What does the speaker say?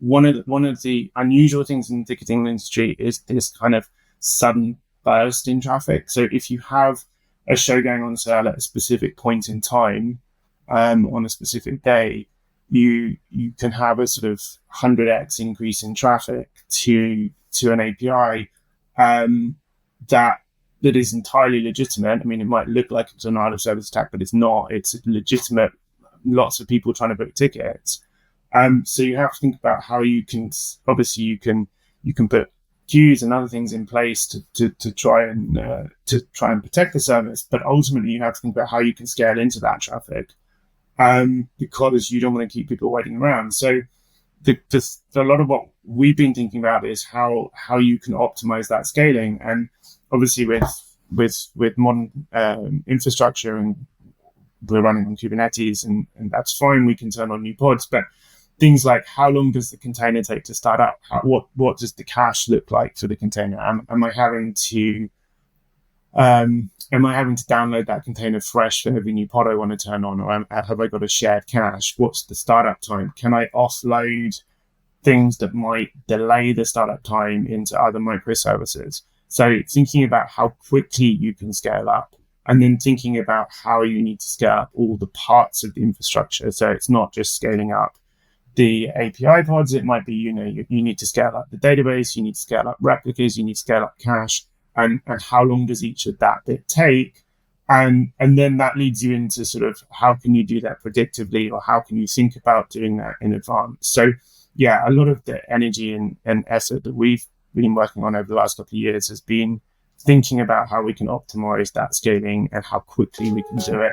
one of the unusual things in the ticketing industry is this kind of sudden burst in traffic. So if you have a show going on sale at a specific point in time, on a specific day, you can have a sort of 100x increase in traffic to an API that is entirely legitimate. I mean, it might look like it's an denial of service attack, but it's not. It's legitimate. Lots of people trying to book tickets. So you have to think about how you can. Obviously, you can put queues and other things in place to try and protect the service. But ultimately, you have to think about how you can scale into that traffic, because you don't want to keep people waiting around. So a lot of what we've been thinking about is how you can optimize that scaling. And obviously, with modern infrastructure, and we're running on Kubernetes, and that's fine. We can turn on new pods, but things like how long does the container take to start up? What does the cache look like for the container? Am I having to download that container fresh for every new pod I want to turn on, or have I got a shared cache? What's the startup time? Can I offload things that might delay the startup time into other microservices? So thinking about how quickly you can scale up, and then thinking about how you need to scale up all the parts of the infrastructure. So it's not just scaling up the API pods. It might be, you need to scale up the database, you need to scale up replicas, you need to scale up cache, and how long does each of that bit take? And then that leads you into sort of how can you do that predictively, or how can you think about doing that in advance? So yeah, a lot of the energy and effort that we've been working on over the last couple of years has been thinking about how we can optimize that scaling and how quickly we can do it.